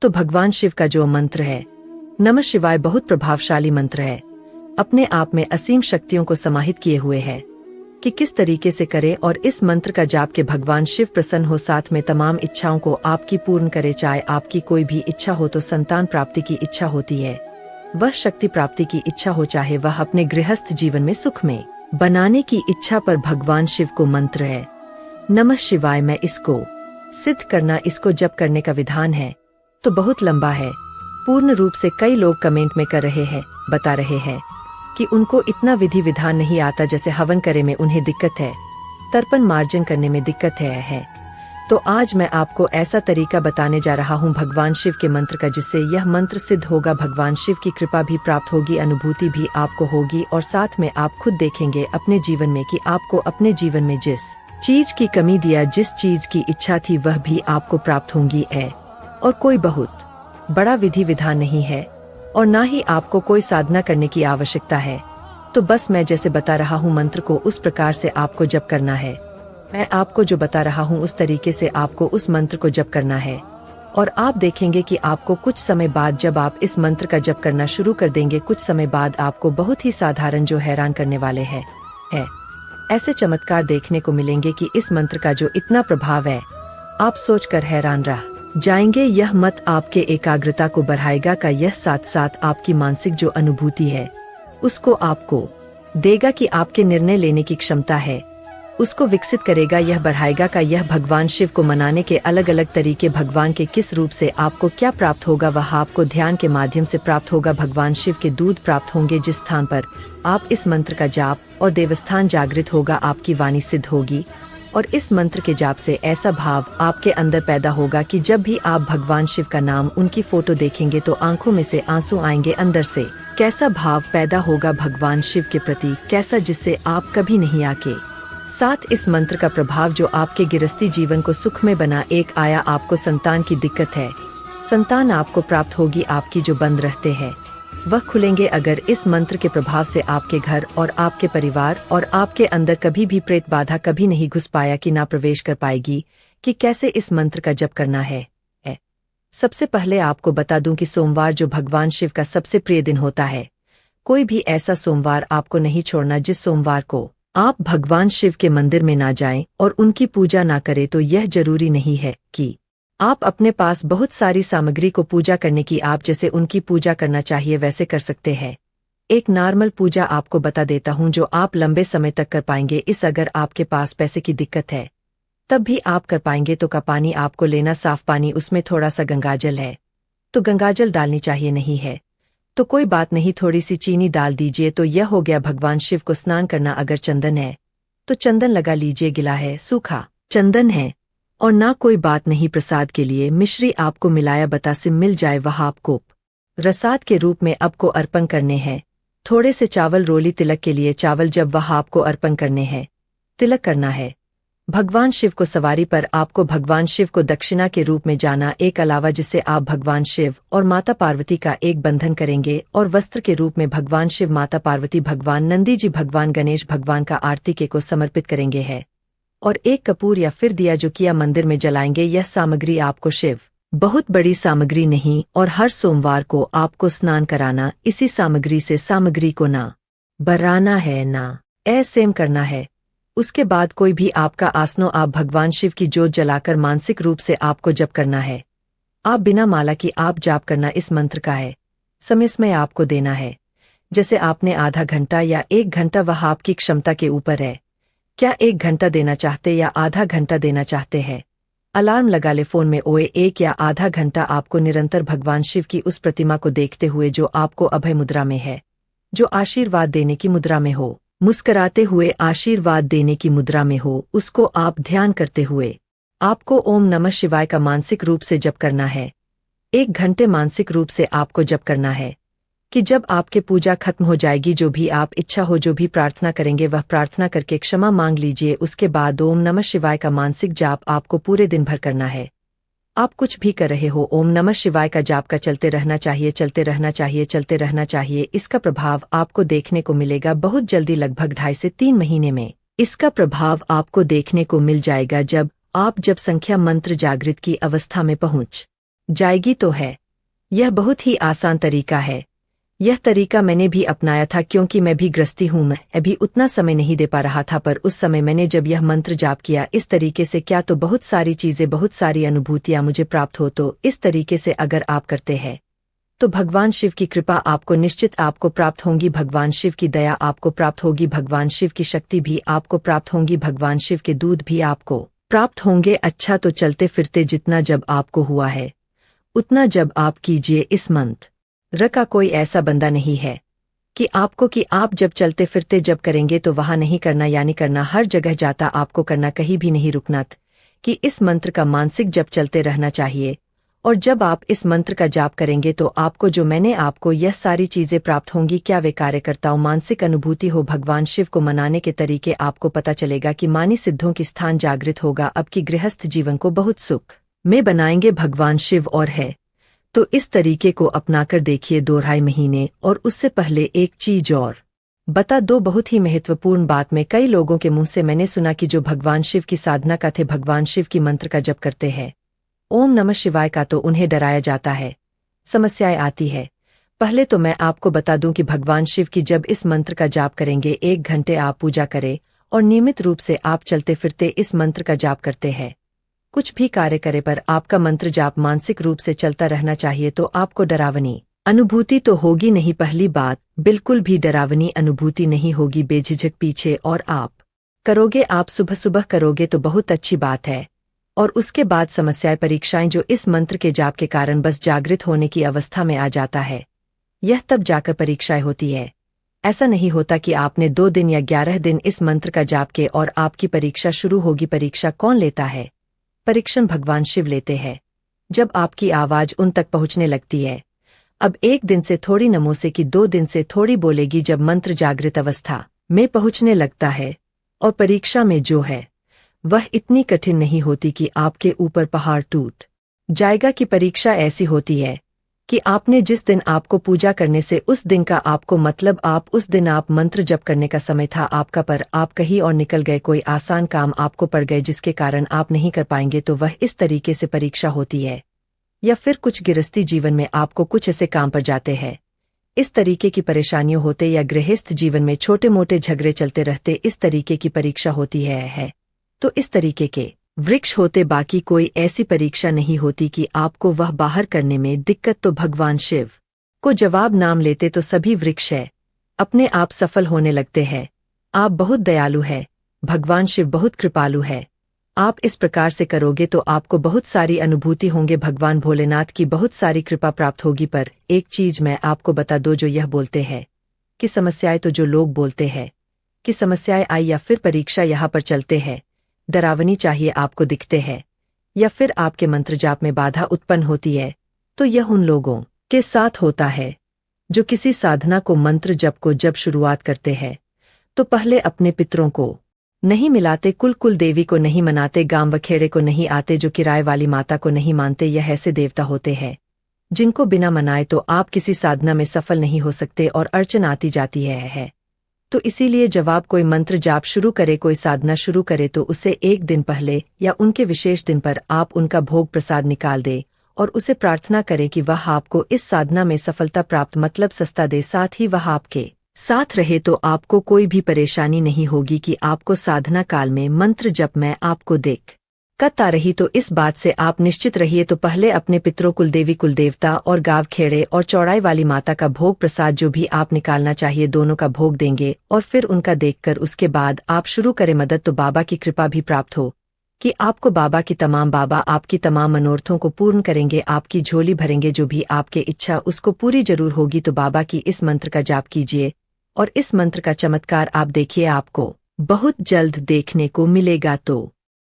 तो भगवान शिव का जो मंत्र है नमः शिवाय बहुत प्रभावशाली मंत्र है। अपने आप में असीम शक्तियों को समाहित किए हुए है कि किस तरीके से करे, और इस मंत्र का जाप के भगवान शिव प्रसन्न हो, साथ में तमाम इच्छाओं को आपकी पूर्ण करे। चाहे आपकी कोई भी इच्छा हो, तो संतान प्राप्ति की इच्छा होती है, वह शक्ति प्राप्ति की इच्छा हो, चाहे वह अपने गृहस्थ जीवन में सुख में बनाने की इच्छा पर भगवान शिव को मंत्र है नमः शिवाय। मैं इसको सिद्ध करना, इसको जप करने का विधान है तो बहुत लंबा है। पूर्ण रूप से कई लोग कमेंट में कर रहे हैं, बता रहे हैं कि उनको इतना विधि विधान नहीं आता, जैसे हवन करे में उन्हें दिक्कत है, तर्पण मार्जन करने में दिक्कत है। तो आज मैं आपको ऐसा तरीका बताने जा रहा हूँ भगवान शिव के मंत्र का, जिससे यह मंत्र सिद्ध होगा, भगवान शिव की कृपा भी प्राप्त होगी, अनुभूति भी आपको होगी, और साथ में आप खुद देखेंगे अपने जीवन में कि आपको अपने जीवन में जिस चीज की कमी दिया, जिस चीज की इच्छा थी, वह भी आपको प्राप्त होंगी है। और कोई बहुत बड़ा विधि विधान नहीं है, और ना ही आपको कोई साधना करने की आवश्यकता है। तो बस मैं जैसे बता रहा हूँ मंत्र को उस प्रकार से आपको जप करना है। मैं आपको जो बता रहा हूँ उस तरीके से आपको उस मंत्र को जप करना है, और आप देखेंगे कि आपको कुछ समय बाद, जब आप इस मंत्र का जप करना शुरू कर देंगे, कुछ समय बाद आपको बहुत ही साधारण जो हैरान करने वाले है ऐसे चमत्कार देखने को मिलेंगे कि इस मंत्र का जो इतना प्रभाव है, आप सोचकर हैरान रह जाएंगे। यह मत आपके एकाग्रता को बढ़ाएगा का, यह साथ साथ आपकी मानसिक जो अनुभूति है उसको आपको देगा कि आपके निर्णय लेने की क्षमता है उसको विकसित करेगा, यह बढ़ाएगा का। यह भगवान शिव को मनाने के अलग अलग तरीके, भगवान के किस रूप से आपको क्या प्राप्त होगा, वह आपको ध्यान के माध्यम से प्राप्त होगा। भगवान शिव के दूध प्राप्त होंगे, जिस स्थान पर आप इस मंत्र का जाप, और देवस्थान जागृत होगा, आपकी वाणी सिद्ध होगी, और इस मंत्र के जाप से ऐसा भाव आपके अंदर पैदा होगा कि जब भी आप भगवान शिव का नाम, उनकी फोटो देखेंगे तो आंखों में से आंसू आएंगे। अंदर से कैसा भाव पैदा होगा भगवान शिव के प्रति, कैसा, जिससे आप कभी नहीं आके साथ इस मंत्र का प्रभाव जो आपके गृहस्थी जीवन को सुख में बना। एक आया आपको संतान की दिक्कत है, संतान आपको प्राप्त होगी, आपकी जो बंद रहते हैं वह खुलेंगे अगर इस मंत्र के प्रभाव से आपके घर और आपके परिवार और आपके अंदर कभी भी प्रेत बाधा कभी नहीं घुस पाया कि ना प्रवेश कर पाएगी। कि कैसे इस मंत्र का जप करना है। सबसे पहले आपको बता दूं कि सोमवार जो भगवान शिव का सबसे प्रिय दिन होता है, कोई भी ऐसा सोमवार आपको नहीं छोड़ना जिस सोमवार को आप भगवान शिव के मंदिर में ना जाएं और उनकी पूजा ना करें। तो यह जरूरी नहीं है कि आप अपने पास बहुत सारी सामग्री को पूजा करने की, आप जैसे उनकी पूजा करना चाहिए वैसे कर सकते हैं। एक नॉर्मल पूजा आपको बता देता हूं जो आप लंबे समय तक कर पाएंगे। इस अगर आपके पास पैसे की दिक्कत है तब भी आप कर पाएंगे। तो का पानी आपको लेना, साफ पानी, उसमें थोड़ा सा गंगाजल है तो गंगाजल डालनी चाहिए, नहीं है तो कोई बात नहीं, थोड़ी सी चीनी डाल दीजिए। तो यह हो गया भगवान शिव को स्नान करना। अगर चंदन है तो चंदन लगा लीजिए, गिला है, सूखा चंदन है, और ना कोई बात नहीं, प्रसाद के लिए मिश्री आपको मिलाया बतासे मिल जाए, वह आपको प्रसाद के रूप में आपको अर्पण करने हैं। थोड़े से चावल रोली तिलक के लिए चावल जब वह आपको अर्पण करने हैं, तिलक करना है भगवान शिव को। सवारी पर आपको भगवान शिव को दक्षिणा के रूप में जाना एक अलावा, जिससे आप भगवान शिव और माता पार्वती का एक बंधन करेंगे, और वस्त्र के रूप में भगवान शिव, माता पार्वती, भगवान नंदी जी, भगवान गणेश भगवान का आरती के को समर्पित करेंगे है, और एक कपूर या फिर दिया जो किया मंदिर में जलाएंगे। यह सामग्री आपको शिव, बहुत बड़ी सामग्री नहीं, और हर सोमवार को आपको स्नान कराना इसी सामग्री से, सामग्री को ना बढ़ाना है ना ऐसे करना है। उसके बाद कोई भी आपका आसनो, आप भगवान शिव की जोत जलाकर मानसिक रूप से आपको जप करना है। आप बिना माला की आप जाप करना इस मंत्र का है। समय आपको देना है, जैसे आपने आधा घंटा या 1 घंटा, वह आपकी क्षमता के ऊपर है। क्या 1 घंटा देना चाहते या आधा घंटा देना चाहते हैं? अलार्म लगा ले फोन में, ओए 1 या आधा घंटा आपको निरंतर भगवान शिव की उस प्रतिमा को देखते हुए जो आपको अभय मुद्रा में है, जो आशीर्वाद देने की मुद्रा में हो, मुस्कुराते हुए आशीर्वाद देने की मुद्रा में हो, उसको आप ध्यान करते हुए आपको ओम नमः शिवाय का मानसिक रूप से जप करना है। 1 घंटे मानसिक रूप से आपको जप करना है कि जब आपके पूजा खत्म हो जाएगी, जो भी आप इच्छा हो, जो भी प्रार्थना करेंगे, वह प्रार्थना करके क्षमा मांग लीजिए। उसके बाद ओम नमः शिवाय का मानसिक जाप आपको पूरे दिन भर करना है। आप कुछ भी कर रहे हो, ओम नमः शिवाय का जाप का चलते रहना चाहिए, चलते रहना चाहिए, चलते रहना चाहिए। इसका प्रभाव आपको देखने को मिलेगा बहुत जल्दी, लगभग 2.5 से 3 महीने में इसका प्रभाव आपको देखने को मिल जाएगा। जब संख्या मंत्र जागृत की अवस्था में पहुंच जाएगी तो है। यह बहुत ही आसान तरीका है। यह तरीका मैंने भी अपनाया था क्योंकि मैं भी गृहस्थी हूँ। मैं अभी उतना समय नहीं दे पा रहा था, पर उस समय मैंने जब यह मंत्र जाप किया इस तरीके से, क्या तो बहुत सारी चीजें, बहुत सारी अनुभूतियां मुझे प्राप्त हो। तो इस तरीके से अगर आप करते हैं तो भगवान शिव की कृपा आपको निश्चित आपको प्राप्त होंगी, भगवान शिव की दया आपको प्राप्त होगी, भगवान शिव की शक्ति भी आपको प्राप्त होंगी, भगवान शिव के दूध भी आपको प्राप्त होंगे। अच्छा, तो चलते फिरते जितना जब आपको हुआ है उतना जब आप कीजिए। इस मंत्र का कोई ऐसा बंदा नहीं है कि आप जब चलते फिरते जब करेंगे तो वहां नहीं करना, यानी करना हर जगह जाता आपको करना, कहीं भी नहीं रुकना। कि इस मंत्र का मानसिक जप चलते रहना चाहिए, और जब आप इस मंत्र का जाप करेंगे तो आपको जो मैंने आपको यह सारी चीजें प्राप्त होंगी। क्या वे कार्यकर्ताओं मानसिक अनुभूति हो, भगवान शिव को मनाने के तरीके आपको पता चलेगा कि मानी सिद्धों की स्थान जागृत होगा। अब की गृहस्थ जीवन को बहुत सुख में बनाएंगे भगवान शिव। और है तो इस तरीके को अपनाकर देखिए 2-2.5 महीने। और उससे पहले एक चीज और बता दो, बहुत ही महत्वपूर्ण बात। में कई लोगों के मुंह से मैंने सुना कि जो भगवान शिव की साधना का थे, भगवान शिव की मंत्र का जप करते हैं, ओम नमः शिवाय का, तो उन्हें डराया जाता है, समस्याएं आती है। पहले तो मैं आपको बता दूं कि भगवान शिव की जब इस मंत्र का जाप करेंगे 1 घंटे आप पूजा करें और नियमित रूप से आप चलते फिरते इस मंत्र का जाप करते हैं, कुछ भी कार्य करे पर आपका मंत्र जाप मानसिक रूप से चलता रहना चाहिए, तो आपको डरावनी अनुभूति तो होगी नहीं। पहली बात, बिल्कुल भी डरावनी अनुभूति नहीं होगी, बेझिझक पीछे और आप करोगे। आप सुबह सुबह करोगे तो बहुत अच्छी बात है। और उसके बाद समस्याएं परीक्षाएं जो इस मंत्र के जाप के कारण बस जागृत होने की अवस्था में आ जाता है, यह तब जाकर परीक्षाएं होती है। ऐसा नहीं होता कि आपने 2 दिन या 11 दिन इस मंत्र का जाप के और आपकी परीक्षा शुरू होगी। परीक्षा कौन लेता है? परीक्षण भगवान शिव लेते हैं। जब आपकी आवाज उन तक पहुंचने लगती है, अब 1 दिन से थोड़ी नमो से कि 2 दिन से थोड़ी बोलेगी, जब मंत्र जागृत अवस्था में पहुंचने लगता है और परीक्षा में जो है वह इतनी कठिन नहीं होती कि आपके ऊपर पहाड़ टूट जाएगा। कि परीक्षा ऐसी होती है कि आपने जिस दिन आपको पूजा करने से उस दिन का आपको मतलब आप उस दिन आप मंत्र जप करने का समय था आपका, पर आप कहीं और निकल गए, कोई आसान काम आपको पड़ गए जिसके कारण आप नहीं कर पाएंगे, तो वह इस तरीके से परीक्षा होती है। या फिर कुछ गृहस्थी जीवन में आपको कुछ ऐसे काम पर जाते हैं, इस तरीके की परेशानियों होते, या गृहस्थ जीवन में छोटे मोटे झगड़े चलते रहते, इस तरीके की परीक्षा होती है। तो इस तरीके के वृक्ष होते, बाकी कोई ऐसी परीक्षा नहीं होती कि आपको वह बाहर करने में दिक्कत। तो भगवान शिव को जवाब नाम लेते तो सभी वृक्ष है अपने आप सफल होने लगते हैं। आप बहुत दयालु है, भगवान शिव बहुत कृपालु है। आप इस प्रकार से करोगे तो आपको बहुत सारी अनुभूति होंगे, भगवान भोलेनाथ की बहुत सारी कृपा प्राप्त होगी। पर एक चीज मैं आपको बता दो, जो यह बोलते हैं कि समस्याएं, तो जो लोग बोलते हैं कि समस्याएं आई या फिर परीक्षा यहाँ पर चलते हैं, डरावनी चाहिए आपको दिखते हैं, या फिर आपके मंत्र जाप में बाधा उत्पन्न होती है, तो यह उन लोगों के साथ होता है जो किसी साधना को मंत्र जप को जब शुरुआत करते हैं तो पहले अपने पितरों को नहीं मिलाते, कुल देवी को नहीं मनाते, गांव वखेड़े को नहीं आते, जो किराए वाली माता को नहीं मानते। यह ऐसे देवता होते हैं जिनको बिना मनाए तो आप किसी साधना में सफल नहीं हो सकते और अड़चन आती जाती है। तो इसीलिए जब आप कोई मंत्र जाप शुरू करे, कोई साधना शुरू करे, तो उसे 1 दिन पहले या उनके विशेष दिन पर आप उनका भोग प्रसाद निकाल दे और उसे प्रार्थना करें कि वह आपको इस साधना में सफलता प्राप्त मतलब सस्ता दे, साथ ही वह आपके साथ रहे, तो आपको कोई भी परेशानी नहीं होगी कि आपको साधना काल में मंत्र जप में आपको दिक्कत आ रही। तो इस बात से आप निश्चित रहिए। तो पहले अपने पितरों, कुलदेवी, कुलदेवता और गांव खेड़े और चौड़ाई वाली माता का भोग प्रसाद जो भी आप निकालना चाहिए, दोनों का भोग देंगे और फिर उनका देखकर उसके बाद आप शुरू करें मदद। तो बाबा की कृपा भी प्राप्त हो कि आपको बाबा आपकी तमाम मनोरथों को पूर्ण करेंगे, आपकी झोली भरेंगे, जो भी आपके इच्छा उसको पूरी जरूर होगी। तो बाबा की इस मंत्र का जाप कीजिए और इस मंत्र का चमत्कार आप देखिए, आपको बहुत जल्द देखने को मिलेगा। तो